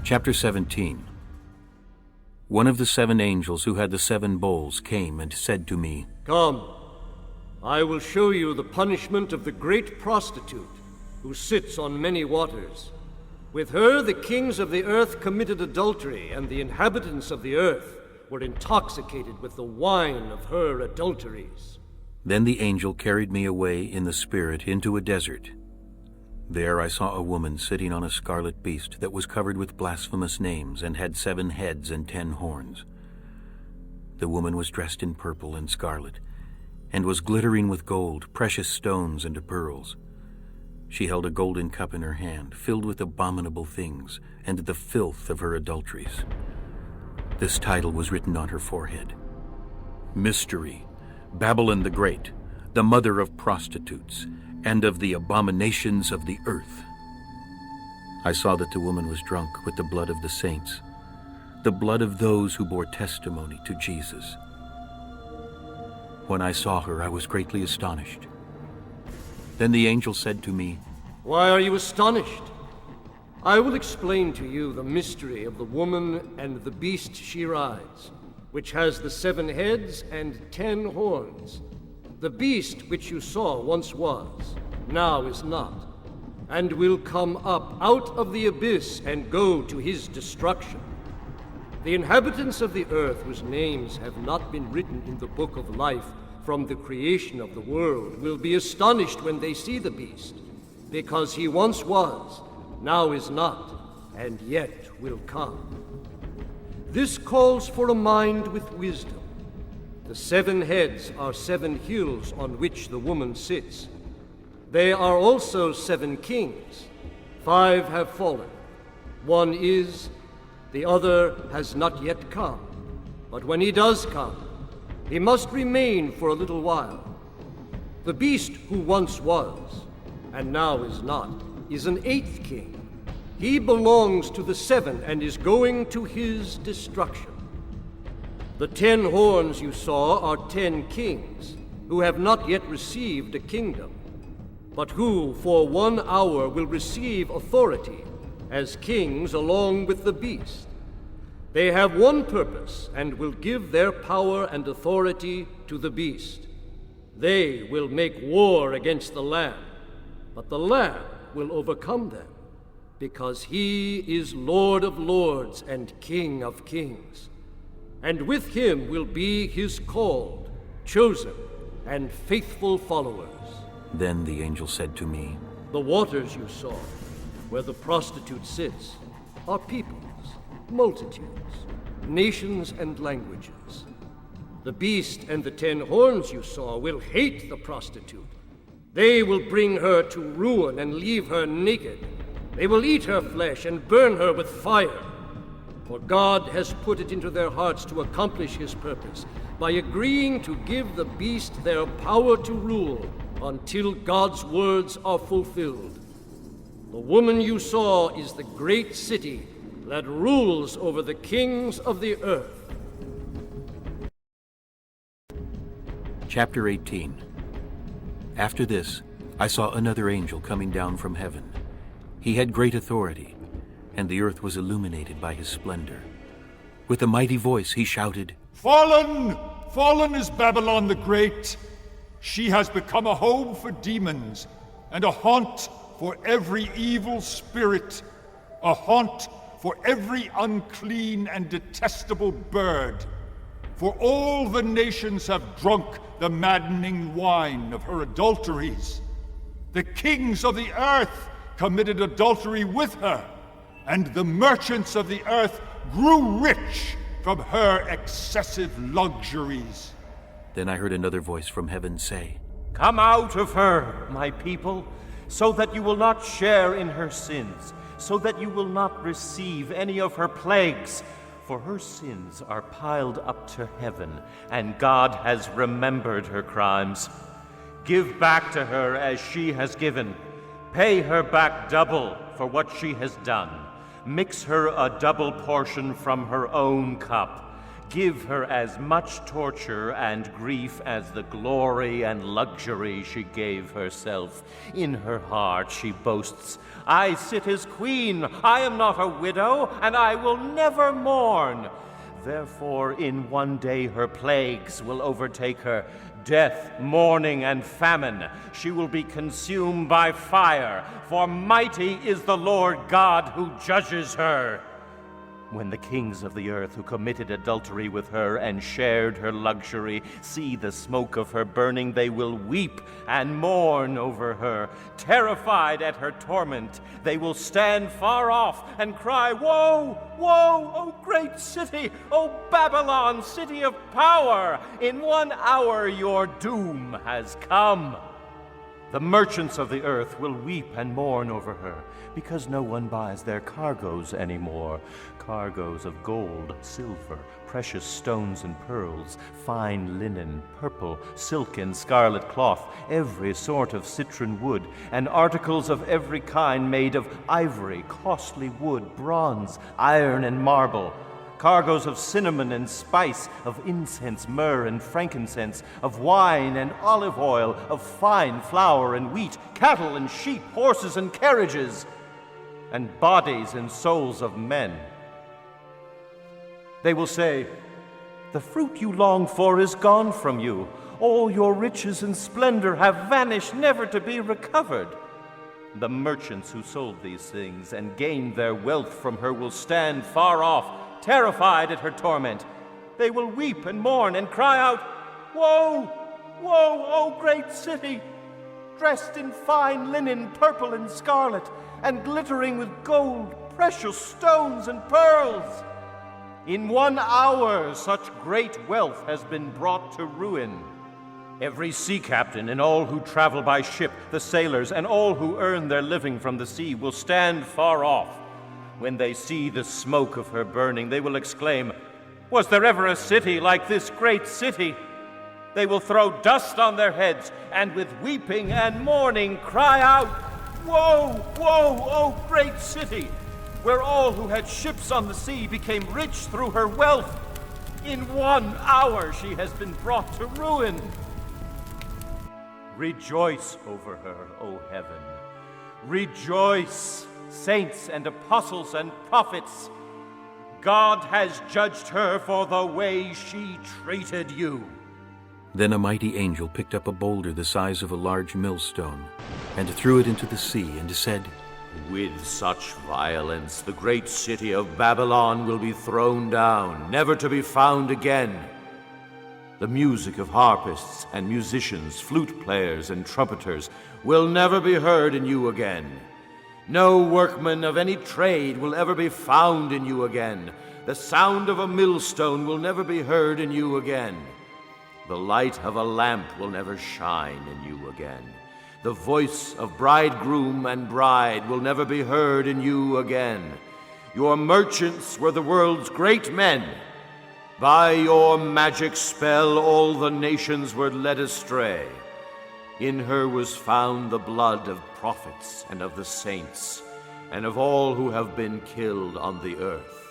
Chapter 17. One of the 7 angels who had the 7 bowls came and said to me, "Come, I will show you the punishment of the great prostitute who sits on many waters. With her the kings of the earth committed adultery, and the inhabitants of the earth were intoxicated with the wine of her adulteries." Then the angel carried me away in the spirit into a desert. There I saw a woman sitting on a scarlet beast that was covered with blasphemous names and had 7 heads and 10 horns. The woman was dressed in purple and scarlet, and was glittering with gold, precious stones, and pearls. She held a golden cup in her hand, filled with abominable things and the filth of her adulteries. This title was written on her forehead: Mystery, Babylon the Great, the mother of prostitutes, and of the abominations of the earth. I saw that the woman was drunk with the blood of the saints, the blood of those who bore testimony to Jesus. When I saw her, I was greatly astonished. Then the angel said to me, "Why are you astonished? I will explain to you the mystery of the woman and the beast she rides, which has the 7 heads and 10 horns. The beast which you saw once was, now is not, and will come up out of the abyss and go to his destruction. The inhabitants of the earth whose names have not been written in the book of life from the creation of the world will be astonished when they see the beast, because he once was, now is not, and yet will come. This calls for a mind with wisdom. The 7 heads are 7 hills on which the woman sits. They are also 7 kings. 5 have fallen. 1 is, the other has not yet come. But when he does come, he must remain for a little while. The beast who once was, and now is not, is an 8th king. He belongs to the 7 and is going to his destruction. The 10 horns you saw are 10 kings, who have not yet received a kingdom, but who for 1 hour will receive authority as kings along with the beast. They have one purpose and will give their power and authority to the beast. They will make war against the Lamb, but the Lamb will overcome them, because he is Lord of lords and King of kings. And with him will be his called, chosen, and faithful followers. Then the angel said to me, The waters you saw, where the prostitute sits, are peoples, multitudes, nations, and languages. The beast and the 10 horns you saw will hate the prostitute. They will bring her to ruin and leave her naked. They will eat her flesh and burn her with fire. For God has put it into their hearts to accomplish his purpose by agreeing to give the beast their power to rule until God's words are fulfilled. The woman you saw is the great city that rules over the kings of the earth. Chapter 18. After this, I saw another angel coming down from heaven. He had great authority, and the earth was illuminated by his splendor. With a mighty voice he shouted, "Fallen! Fallen is Babylon the Great! She has become a home for demons, and a haunt for every evil spirit, a haunt for every unclean and detestable bird. For all the nations have drunk the maddening wine of her adulteries. The kings of the earth committed adultery with her, and the merchants of the earth grew rich from her excessive luxuries." Then I heard another voice from heaven say, "Come out of her, my people, so that you will not share in her sins, so that you will not receive any of her plagues. For her sins are piled up to heaven, and God has remembered her crimes. Give back to her as she has given. Pay her back double for what she has done. Mix her a double portion from her own cup. Give her as much torture and grief as the glory and luxury she gave herself. In her heart she boasts, I sit as queen, I am not a widow, and I will never mourn. Therefore, in one day her plagues will overtake her, death, mourning, and famine. She will be consumed by fire, for mighty is the Lord God who judges her. When the kings of the earth who committed adultery with her and shared her luxury see the smoke of her burning, they will weep and mourn over her. Terrified at her torment, they will stand far off and cry, Woe, woe, O great city, O Babylon, city of power! In 1 hour your doom has come. The merchants of the earth will weep and mourn over her, because no one buys their cargoes anymore. Cargoes of gold, silver, precious stones and pearls, fine linen, purple, silk and scarlet cloth, every sort of citron wood, and articles of every kind made of ivory, costly wood, bronze, iron, and marble. Cargoes of cinnamon and spice, of incense, myrrh, and frankincense, of wine and olive oil, of fine flour and wheat, cattle and sheep, horses and carriages, and bodies and souls of men. They will say, The fruit you long for is gone from you. All your riches and splendor have vanished, never to be recovered. The merchants who sold these things and gained their wealth from her will stand far off, terrified at her torment. They will weep and mourn and cry out, Woe, woe, O great city, dressed in fine linen, purple and scarlet, and glittering with gold, precious stones and pearls. In 1 hour such great wealth has been brought to ruin. Every sea captain and all who travel by ship, the sailors, and all who earn their living from the sea will stand far off. When they see the smoke of her burning, they will exclaim, Was there ever a city like this great city? They will throw dust on their heads, and with weeping and mourning cry out, Woe, woe, O great city, where all who had ships on the sea became rich through her wealth. In 1 hour she has been brought to ruin. Rejoice over her, O heaven. Rejoice, saints and apostles and prophets. God has judged her for the way she treated you. Then a mighty angel picked up a boulder the size of a large millstone, and threw it into the sea, and said, With such violence the great city of Babylon will be thrown down, never to be found again. The music of harpists and musicians, flute players and trumpeters will never be heard in you again. No workman of any trade will ever be found in you again. The sound of a millstone will never be heard in you again. The light of a lamp will never shine in you again. The voice of bridegroom and bride will never be heard in you again. Your merchants were the world's great men. By your magic spell all the nations were led astray. In her was found the blood of prophets and of the saints, and of all who have been killed on the earth.